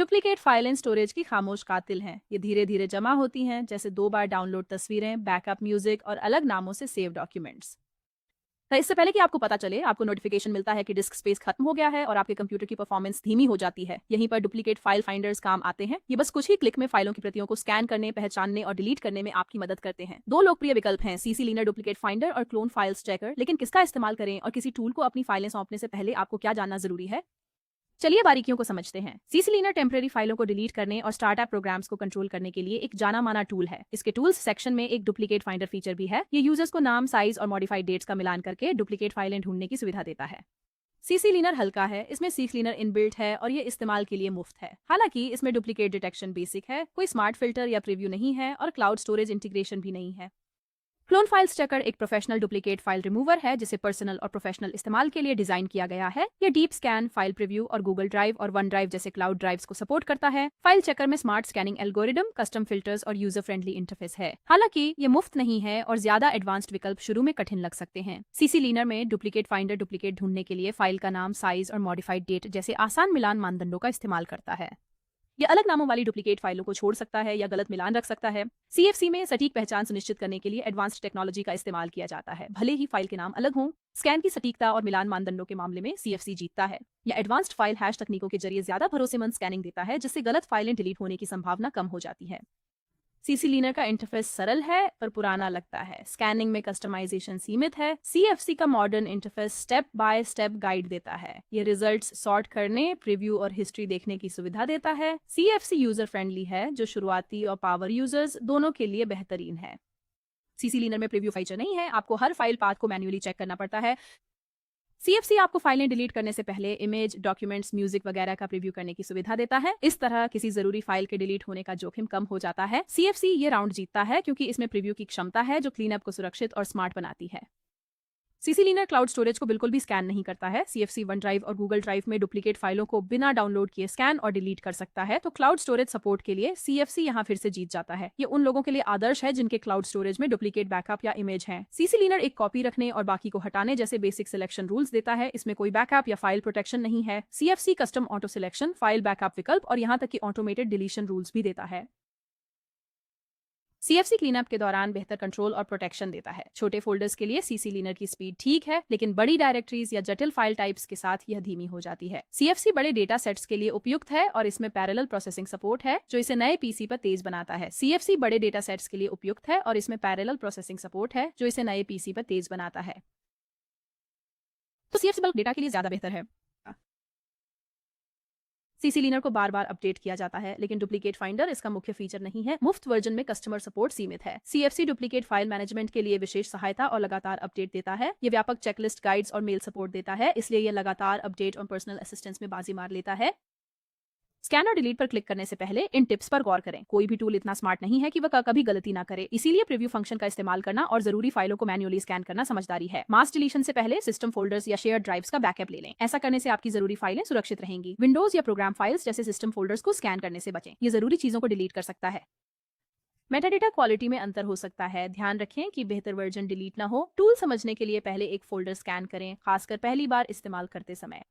Duplicate file and storage की खामोश कातिल हैं। ये धीरे धीरे जमा होती हैं, जैसे 2 बार डाउनलोड तस्वीरें, बैकअप म्यूजिक और अलग नामों से सेव डॉक्यूमेंट्स। तो इससे पहले कि आपको पता चले, आपको नोटिफिकेशन मिलता है कि डिस्क स्पेस खत्म हो गया है और आपके कंप्यूटर की परफॉर्मेंस धीमी हो जाती है। यहीं पर डुप्लीकेट फाइल फाइंडर्स काम आते हैं। ये बस कुछ ही क्लिक में फाइलों की प्रतियों को स्कैन करने, पहचानने और डिलीट करने में आपकी मदद करते हैं। दो लोकप्रिय विकल्प हैं, सीसी लीनर डुप्लीकेट फाइंडर और क्लोन फाइल्स चेकर। लेकिन किसका इस्तेमाल करें और किसी टूल को अपनी फाइलें सौंपने से पहले आपको क्या जानना जरूरी है? चलिए बारीकियों को समझते हैं। सीसी लीनर टेम्परेरी फाइलों को डिलीट करने और स्टार्टअप प्रोग्राम्स को कंट्रोल करने के लिए एक जाना माना टूल है। इसके टूल्स सेक्शन में एक डुप्लीकेट फाइंडर फीचर भी है। ये यूजर्स को नाम, साइज और मॉडिफाइड डेट्स का मिलान करके डुप्लीकेट फाइलें ढूंढने की सुविधा देता है। सीसी लीनर हल्का है, इसमें सी क्लीनर इनबिल्ट है और ये इस्तेमाल के लिए मुफ्त है। हालांकि इसमें डुप्लीकेट डिटेक्शन बेसिक है, कोई स्मार्ट फिल्टर या प्रीव्यू नहीं है और क्लाउड स्टोरेज इंटीग्रेशन भी नहीं है। क्लोन फाइल्स चेकर एक प्रोफेशनल डुप्लीकेट फाइल रिमूवर है, जिसे पर्सनल और प्रोफेशनल इस्तेमाल के लिए डिजाइन किया गया है। ये डीप स्कैन, फाइल प्रीव्यू और गूगल ड्राइव और वन ड्राइव जैसे क्लाउड ड्राइव्स को सपोर्ट करता है। फाइल चेकर में smart scanning algorithm, custom filters और यूजर फ्रेंडली इंटरफेस है। हालांकि ये मुफ्त नहीं है और ज्यादा एडवांस्ड विकल्प शुरू में कठिन लग सकते हैं। सीसी लीनर में डुप्लीकेट फाइंडर डुप्लीकेट ढूंढने के लिए फाइल का नाम, साइज और मॉडिफाइड डेट जैसे आसान मिलान मानदंडों का इस्तेमाल करता है। यह अलग नामों वाली डुप्लीकेट फाइलों को छोड़ सकता है या गलत मिलान रख सकता है। सीएफसी में सटीक पहचान सुनिश्चित करने के लिए एडवांस्ड टेक्नोलॉजी का इस्तेमाल किया जाता है। भले ही फाइल के नाम अलग हों, स्कैन की सटीकता और मिलान मानदंडों के मामले में सीएफसी जीतता है। यह एडवांस्ड फाइल हैश तकनीकों के जरिए ज्यादा भरोसेमंद स्कैनिंग देता है, जिससे गलत फाइलें डिलीट होने की संभावना कम हो जाती है। सीसी लीनर का इंटरफेस सरल है पर पुराना लगता है। स्कैनिंग में कस्टमाइजेशन सीमित है। सीएफसी का modern interface step by step guide देता है। ये रिजल्ट्स सॉर्ट करने, प्रीव्यू और हिस्ट्री देखने की सुविधा देता है। सीएफसी यूजर फ्रेंडली है, जो शुरुआती और पावर यूजर्स दोनों के लिए बेहतरीन है। सीसी लीनर में प्रीव्यू फीचर नहीं है, आपको हर फाइल पाथ को मैन्युअली चेक करना पड़ता है। सीएफसी आपको फाइलें डिलीट करने से पहले इमेज, डॉक्यूमेंट्स, म्यूजिक वगैरह का प्रीव्यू करने की सुविधा देता है। इस तरह किसी जरूरी फाइल के डिलीट होने का जोखिम कम हो जाता है। सीएफसी ये राउंड जीतता है क्योंकि इसमें प्रीव्यू की क्षमता है, जो क्लीनअप को सुरक्षित और स्मार्ट बनाती है। सीसी लीनर क्लाउड स्टोरेज को बिल्कुल भी स्कैन नहीं करता है। सीएफसी वन ड्राइव और गूगल ड्राइव में डुप्लीकेट फाइलों को बिना डाउनलोड किए स्कैन और डिलीट कर सकता है, तो क्लाउड स्टोरेज सपोर्ट के लिए सीएफसी यहाँ फिर से जीत जाता है। ये उन लोगों के लिए आदर्श है जिनके क्लाउड स्टोरेज में डुप्लीकेट बैकअप या इमेज है। सीसी लीनर एक कॉपी रखने और बाकी को हटाने जैसे बेसिक सिलेक्शन रूल्स देता है। इसमें कोई बैकअप या फाइल प्रोटेक्शन नहीं है। CFC custom auto selection, file backup विकल्प और यहाँ तक कि ऑटोमेटेड डिलीशन रूल्स भी देता है। सीएफसी क्लीनअप के दौरान बेहतर कंट्रोल और प्रोटेक्शन देता है। छोटे फोल्डर्स के लिए सीसी लीनर की स्पीड ठीक है, लेकिन बड़ी डायरेक्टरीज या जटिल फाइल टाइप्स के साथ यह धीमी हो जाती है। सीएफसी बड़े डेटा सेट्स के लिए उपयुक्त है और इसमें पैरेलल प्रोसेसिंग सपोर्ट है, जो इसे नए पीसी पर तेज बनाता है। सीएफसी बड़े डेटा सेट्स के लिए उपयुक्त है और इसमें पैरेलल प्रोसेसिंग सपोर्ट है, जो इसे नए पीसी पर तेज बनाता है। तो सीएफसी बल्क डेटा के लिए ज्यादा बेहतर है। सीसी लीनर को बार बार अपडेट किया जाता है, लेकिन डुप्लीकेट फाइंडर इसका मुख्य फीचर नहीं है। मुफ्त वर्जन में कस्टमर सपोर्ट सीमित है। सीएफसी डुप्लीकेट फाइल मैनेजमेंट के लिए विशेष सहायता और लगातार अपडेट देता है। ये व्यापक चेकलिस्ट, गाइड्स और मेल सपोर्ट देता है, इसलिए यह लगातार अपडेट और पर्सनल असिस्टेंस में बाजी मार लेता है। स्कैन और डिलीट पर क्लिक करने से पहले इन टिप्स पर गौर करें। कोई भी टूल इतना स्मार्ट नहीं है कि वह कभी गलती ना करे, इसीलिए प्रीव्यू फंक्शन का इस्तेमाल करना और जरूरी फाइलों को मैन्युअली स्कैन करना समझदारी है। मास डिलीशन से पहले सिस्टम फोल्डर्स या शेयर ड्राइव्स का बैकअप ले लें। ऐसा करने से आपकी जरूरी फाइलें सुरक्षित रहेंगी। विंडोज या प्रोग्राम फाइल्स जैसे सिस्टम फोल्डर्स को स्कैन करने से बचें, ये जरूरी चीजों को डिलीट कर सकता है। मेटाडेटा क्वालिटी में अंतर हो सकता है। ध्यान रखें कि बेहतर वर्जन डिलीट ना हो। टूल समझने के लिए पहले एक फोल्डर स्कैन करें, खासकर पहली बार इस्तेमाल करते समय।